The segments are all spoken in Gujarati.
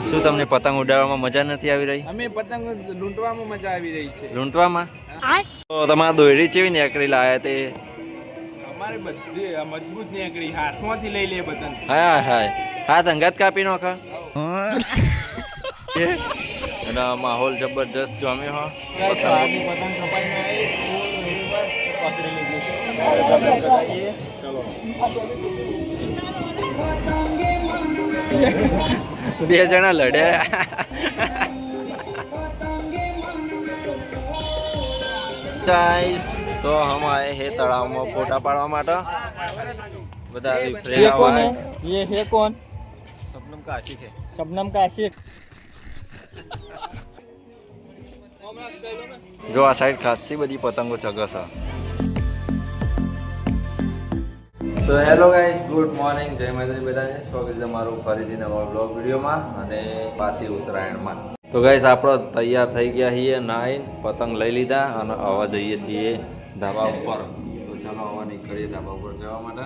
શું તમને પતંગ ઉડાડવામાં મજા નથી આવી રહી? અમે પતંગ લૂંટવામાં મજા આવી રહી છે. લૂંટવામાં? તો તમારા દોયડી ચેવી નીકળી લાયા તે? અમારે બધી મજબૂત નીકળી, હાથમાંથી લઈ લે પતંગ. હા હાય હાથ અંગાત કાપી નાખા. અને માહોલ જબરજસ્ત જમ્યો હો. પતંગ કપાઈને પકડી લીધી. બે જણા લડ્યા. ગાઈસ તો હમ આए हैं તળાવમાં ફોટા પાડવા માટે. બધા ये कौन है? ये है कौन? શબનમ का आशिक है. शबनम का आशिक. જો આ સાઈડ ખાસી બધી પતંગો ચગશે. તો હેલો ગાઈસ, ગુડ મોર્નિંગ, જય માતાજી બધાને. સ્વાગત છે મારું ફરીથી નવા બ્લોગ વિડીયોમાં અને પાછી ઉત્તરાયણમાં. તો ગાઈસ આપણો તૈયાર થઈ ગયા છીએ, નાહીને પતંગ લઈ લીધા અને હવે જઈએ છીએ ધાબા ઉપર. તો ચાલો હવે નીકળીએ ધાબા ઉપર જવા માટે.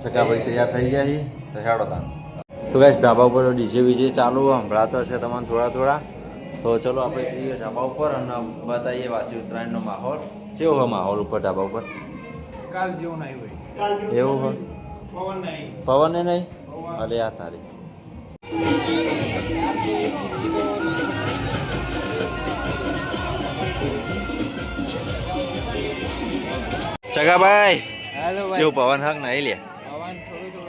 ચકાભાઈ તૈયાર થઈ ગયા છીએ તો હેડો તા. તો ગાઈસ ધાબા ઉપર ડીજે બીજે ચાલુ સંભળાતો છે તમને થોડા થોડા. તો ચલો આપણે જઈએ ધાબા ઉપર અને બતાવીએ વાસી ઉત્તરાયણનો માહોલ. કેવો હોય માહોલ ઉપર ધાબા ઉપર? કાલ જેવું નહીં હોય. એવું હોય? પવન નહીં. પવને નહીં? અલે આ તારી. ચગાભાઈ હેલો કેવું પવન હક નહીં લે? પવન થોડું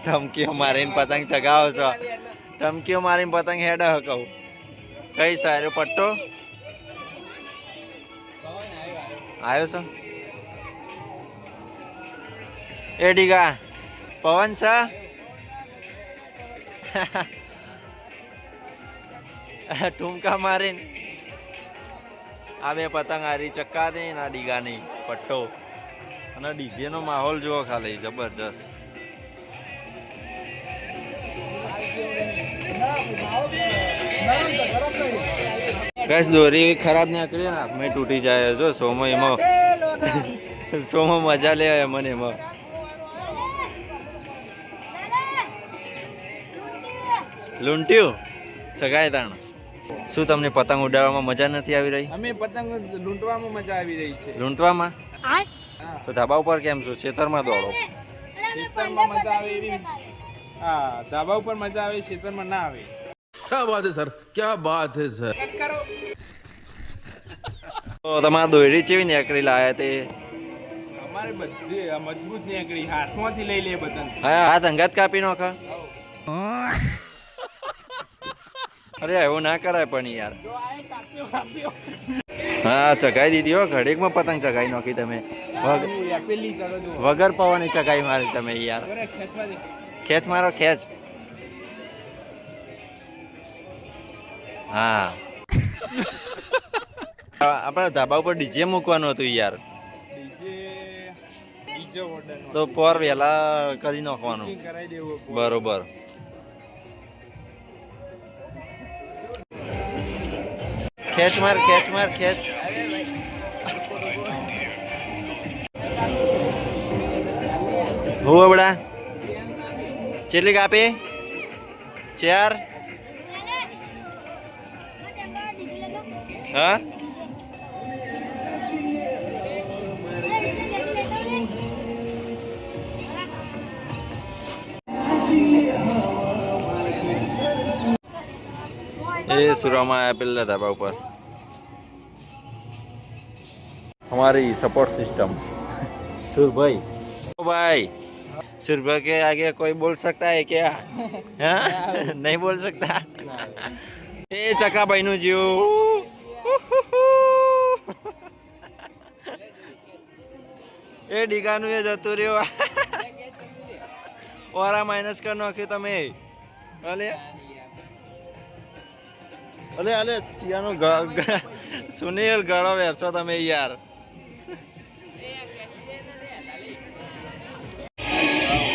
ધમકીઓ મારીને પતંગ ચગાવો છો. ધમકીઓ મારીને પતંગ હેડ કહું. કઈ સારો પટ્ટો આવ્યો છો? એ ડીગા પવન છે? ટૂંકા મારીને આ બે પતંગ હારી ચક્કાની ના ડીગાની પટ્ટો. અને ડીજેનો માહોલ જુઓ ખાલી જબરજસ્ત. ગેસ દોરી ખરાબ નીકળી ને હાથમાં તૂટી જાય. જો સોમો એમાં સોમો મજા લે મને એમાં. લૂંટ્યું ચગાય તાણ. શું તમને પતંગ ઉડાડવામાં મજા નથી આવી રહી? અમે પતંગ લૂંટવામાં મજા આવી રહી છે. લૂંટવામાં? તો ધાબા ઉપર કેમ છો? ખેતરમાં દોડો. ખેતરમાં મજા આવે એવી. હા, ધાબા ઉપર મજા આવે, ખેતરમાં ના આવે. क्या बात है सर, क्या बात है सर. તો તમારા દોયડી ચેવી નીકળી લાયા તે? અમારે બધી મજબૂત નીકળી, હાથમાંથી લઈ લે પતંગ. હા હાથ અંગાત કાપી નાખા. અરે એવું ના કરાય પણ યાર. હા ચગાઈ દીધી હો, ઘડીકમાં પતંગ ચગાઈ નાખી તમે. વગર પવને ચગાઈ મારી તમે યાર. ખેંચ મારો ખેંચ. હા આપણે ધાબા ઉપર ડીજે મૂકવાનું હતું યાર. તો પર વહેલા કરી નાખવાનું. બરોબર. ખેંચ માર ખેંચ માર ખેંચ. હું બડા ચેટલી કાપી? 4. હા એ સુરામાં આયા પેલા ધાબા ઉપર. हमारी सपोर्ट सिस्टम. सुर भाई ओ भाई, सुर भाई के आगे कोई बोल सकता है क्या? हाँ नहीं बोल सकता. ए चका भाई નું જીવ. એ ડીગાનું એ જતું રહ્યો. ઓરા માઇનસ કરી નાખ્યું તમે. અલે અલે અલે તિયાનો સુનિલ ગળો વેરસો તમે યાર.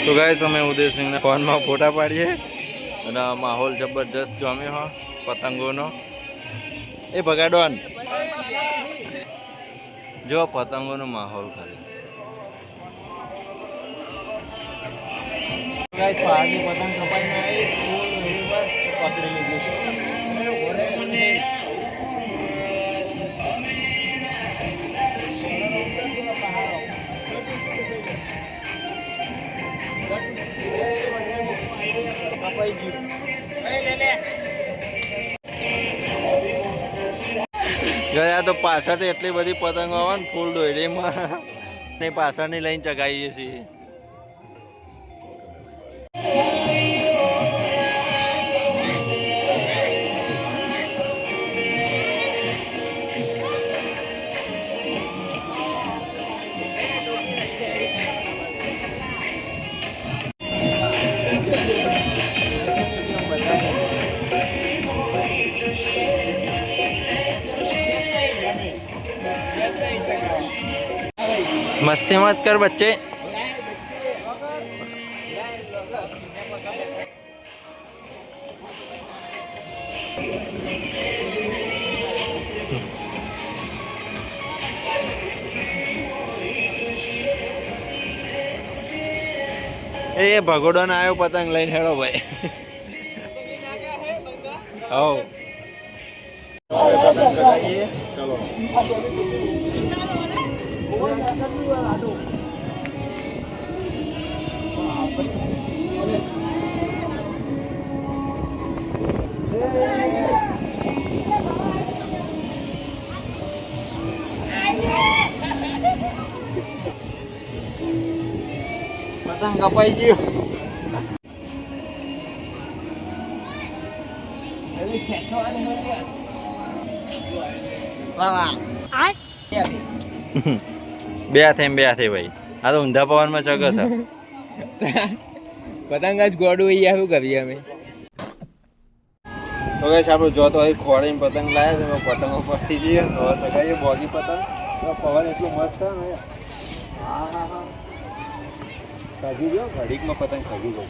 તો ગાઈસ અમે ઉદયસિંહના ફોનમાં ફોટા પાડીએ અને માહોલ જબરજસ્ત જમ્યો હો પતંગોનો. એ ભગાડોન જો પતંગોનો માહોલ ખાલી. ગાઈસ પહાડની પતંગ કપાઈને આવી. પકડી લીધી. કપાઈ ગયું. ગયા તો પાછળથી એટલી બધી પતંગો આવે ને ફૂલ દોયડીમાં ને પાછળની લઈને ચગાવીએ છીએ. मस्ती मत कर बच्चे. એ ભગોડો ના આવ્યો પતંગ લઈને હેડો ભાઈ. હો પતંગ કપાઈ ગયું. બે હાથે ભાઈ. આ તો ઊંધા પવનમાં ચગસ. પતંગ જ ગોડું એ શું કરીએ અમે. તો કઈ આપણું જોતો હોય ખોડીને પતંગ લાયા છે. પતંગો પરથી જઈએ તો ચગાવીએ બોગી પતંગ. તો પવન એટલું મસ્ત છે ને. હા હા હા ખજી ગયો ઘડીકમાં પતંગ ખજી ગયો.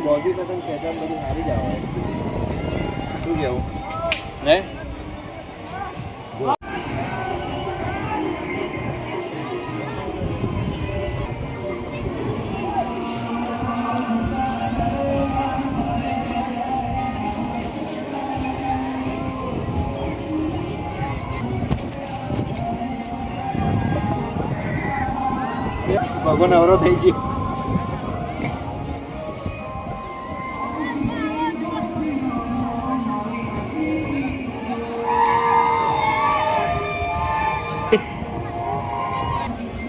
બોગી પતંગ ખેંચા બધું સારી જ આવે. શું કેવું ને? ભગવાન અવરો થઈ ગયો.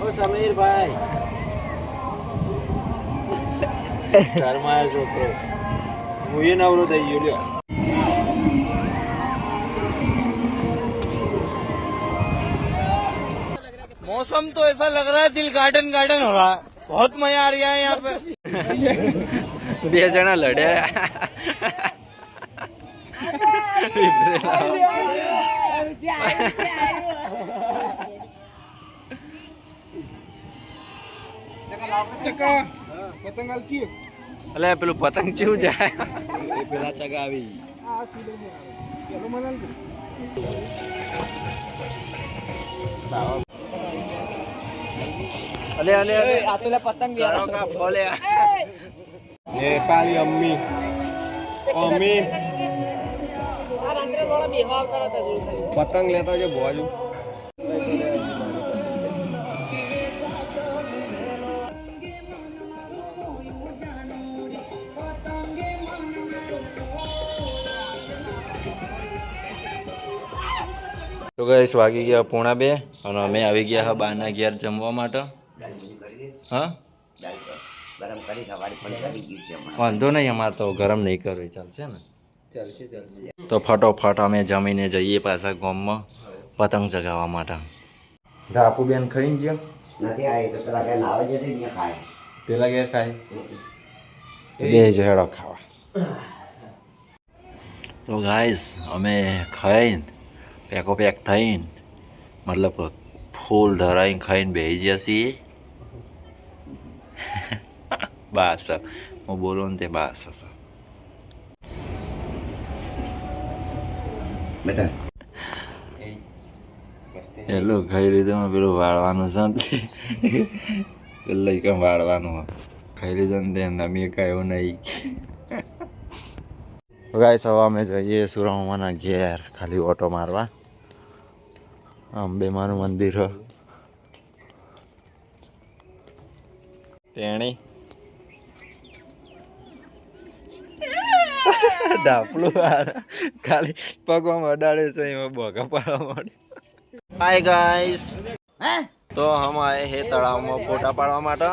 ઓ સમીરભાઈ શર્માયો છોકરો. હું એ નવરો થઈ ગયો લ્યો. मौसम तो ऐसा लग रहा है दिल गार्डन गार्डन हो रहा है. बहुत मजा आ रहा है यहाँ पे. બે જણા લડ્યા. ચકા પતંગ હલકી અલે પેલું પતંગ ચેવું જાય. પેલા ચગાવી. અલે અલે આ તો પતંગ તારો કા ફોલે. એ કાળી અમ્મી અમ્મી પતંગ લેતા જો બાજુ. તો ગાઈસ વાગી ગયા 1:30 અને અમે આવી ગયા હા બાના ઘેર જમવા માટે. હા વાંધો નહીં, અમારે તો ગરમ નહીં કરવી, ચાલશે ને? ચાલશે ચાલશે. તો ફટોફટ અમે જમીને જઈએ પાછા ગામમાં પતંગ ચગાવવા માટે. ધાપુ બેન ખાઈને જ્યાં નથી આવી તો પેલા ઘેર આવે છે ને ખાય. પેલા ઘેર ખાય બે જ હેડો ખાવા. તો ગાઈસ અમે ખાઈને પેકો પેક થઈને મતલબ ફૂલ ધરાઈને ખાઈને બેસી ગયા છીએ. બસ હું બોલું ને તે બસ હશે. બેટા એટલું ખાઈ લીધું પેલું વાળવાનું છે ને પેલું કંઈ વાળવાનું ખાઈ લીધું ને તે નમી કાંઈ એવું નહીં. ગાઈસ હવે અમે જઈએ સુરામાના ઘેર ખાલી ઓટો મારવા. અંબે માનું મંદિર હ તેણી ડાપલું ખાલી પગમાં અડાડે છે એમાં બોગા પાડવા માંડે. હાય ગાઈસ, તો હમ આए હે તળાવમાં ફોટા પાડવા માટે.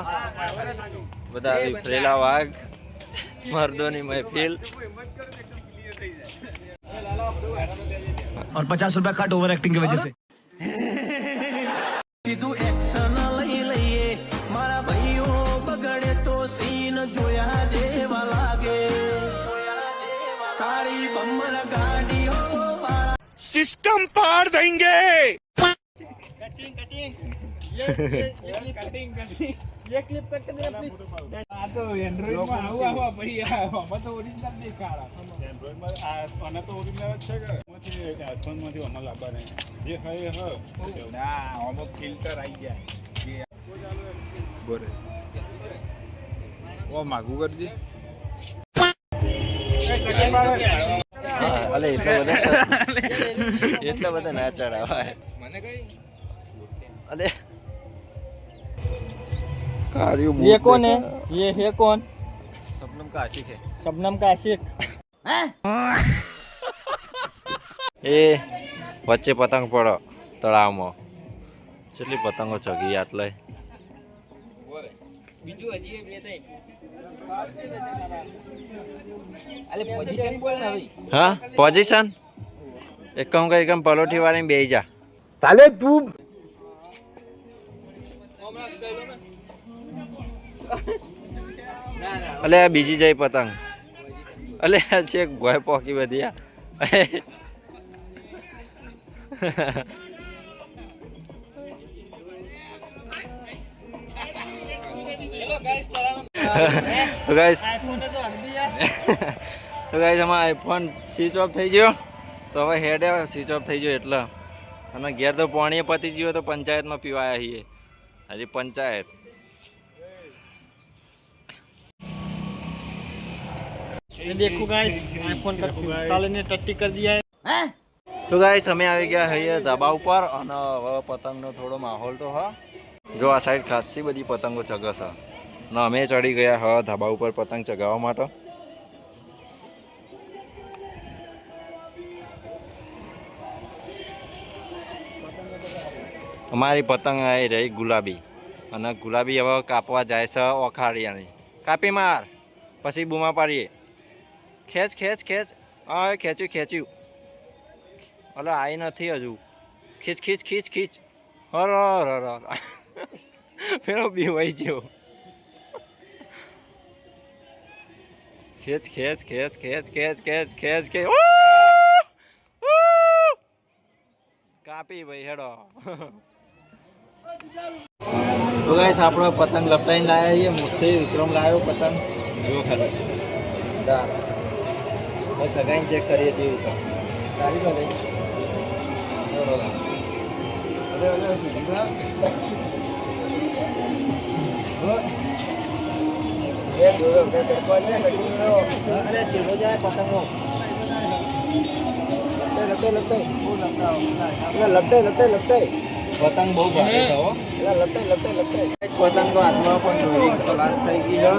બધા વિફરેલા વાઘ, મર્દોની મહેફિલ. और 50 रुपया कट ओवर एक्टिंग की वजह से सिस्टम पार देंगे. ये क्लिप कट कर देना प्लीज. આ તો એન્ડ્રોઇડ માં આવા ભાઈ આમાં તો ઓરિજિનલ દેખાડા. એન્ડ્રોઇડ માં આના તો ઓરિજિનલ જ છે કે માંથી આઈફોન માંથી અમલ લાવવા નહીં જે હોય હ ના અમુક ફિલ્ટર આવી જાય બોરે ઓ માગું કરજે. અલે એટલા બધા ના ચડાવાય મને કઈ. અલે ये कौन है? ये है कौन? शबनम का आशिक है. शबनम का आशिक. એ વચ્ચે પતંગ પડો તળાવમાં. કેટલી પતંગો ચગી આટલે. બીજું હજી બે થઈ અલે પોઝિશન બોલ ને ભાઈ. હા પોઝિશન એક કામ કરી એકમ પલોઠી વાળી બેહી જા. ताले तू અલે આ બીજી જાય પતંગ. અલે આ છે ગોય પોકી બધી આ. તો ગાઈસ આમાં આઈફોન સ્વિચ ઓફ થઈ ગયો. તો હવે હેડ સ્વિચ ઓફ થઈ ગયો એટલે. અને ઘેર તો પાણીએ પતી ગયો તો પંચાયતમાં પીવાયા છીએ. હજી પંચાયત. ये देखो गाइस, आईफोन का साले ने टट्टी कर दिया है. તો ગાઈસ અમે આવી ગયા છીએ ધાબા ઉપર અને હવે પતંગનો થોડો માહોલ તો હા. જો આ સાઈડ ખાસી બધી પતંગો ચગસ છે ને અમે ચડી ગયા હા ધાબા ઉપર પતંગ ચગાવવા માટે. અમારી પતંગ આવી રહી ગુલાબી અને ગુલાબી હવે કાપવા જાય છે ઓખાડિયાની. કાપી માર પછી બૂમા પાડીએ. ખેંચ ખેંચ ખેંચ. હા ખેંચ્યું ખેંચ્યું. અલે આવી નથી હજુ. ખીચ ખીચ ખીચ ખીચ. હર હર હર. પેલો બીવાઈ ગયો. ખેંચ ખેંચ ખેંચ ખેંચ ખેંચ ખેંચ ખેંચ ખેંચ. કાપી ભાઈ હેડો. તો ગાઈસ આપણો પતંગ લપટાઈને લાયા છીએ. મોટી વિક્રમ લાવ્યો પતંગ. જો ખાલી ચગાઈને ચેક કરીએ છીએ. તારી તો ભાઈ પતંગ બહુ ભારે છે હો. પતંગ તો હાથમાં પણ દોરી ખલાસ થઈ ગઈ છે.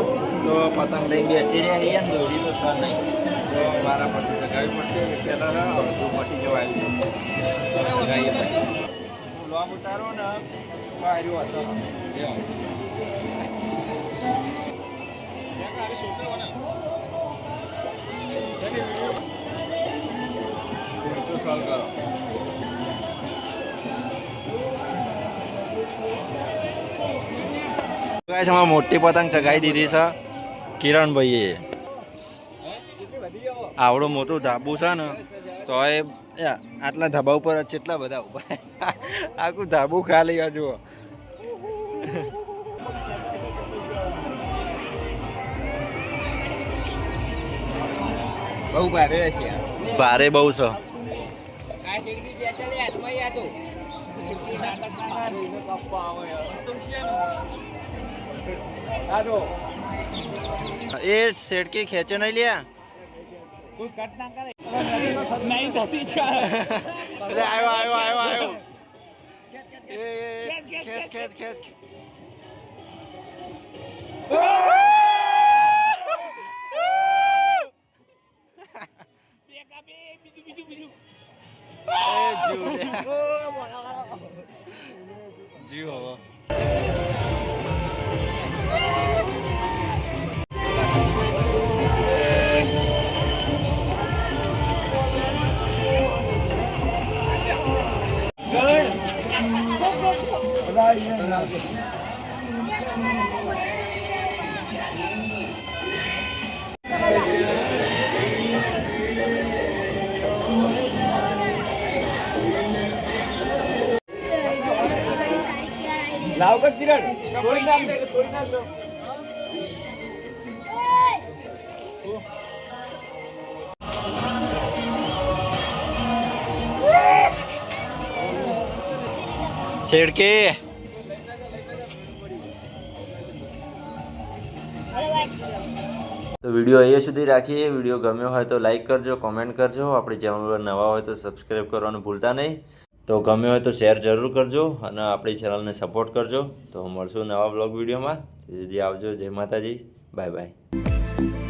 તો પતંગ લઈ બેસી રહ્યા છીએ ને દોરી તો સર નહીં. તો મારા પટ્ટી ચગાવવી પડશે. પહેલાં અડધું પટ્ટી જવા આવી છે. લોમ ઉતારો ને આવ્યું હશે. ગાઈસ આમાં મોટી પતંગ ચગાવી દીધી છે કિરણભાઈએ. આવડું મોટું ધાબુ છે ને તો એ આટલા ધાબા ઉપર કેટલા બધા ઉભા. આખું ધાબુ ખાલી આ જુઓ. બહુ ભારે છે ભારે બહુ છે. આ શેરડી જે ચાલે હાથમાં યા તો એ સેડકી ખેંચે નહીં લ્યા. કોઈ કટ ના કરે નહીં થતી છે આવ્યો ખેંચ. બીજું જીવ હવે લાવ કર કિરણ થોડી નાખ છેડકે તો વિડીયો અહીંયા સુધી રાખીએ. વિડીયો ગમ્યો હોય તો લાઈક કરજો, કોમેન્ટ કરજો. આપણી ચેનલ પર નવા હોય તો સબસ્ક્રાઈબ કરવાનું ભૂલતા નહીં. તો ગમ્યો હોય તો શેર જરૂર કરજો અને આપણી ચેનલને સપોર્ટ કરજો. તો મળશું નવા બ્લોગ વિડીયોમાં. આવજો. જય માતાજી. Bye bye.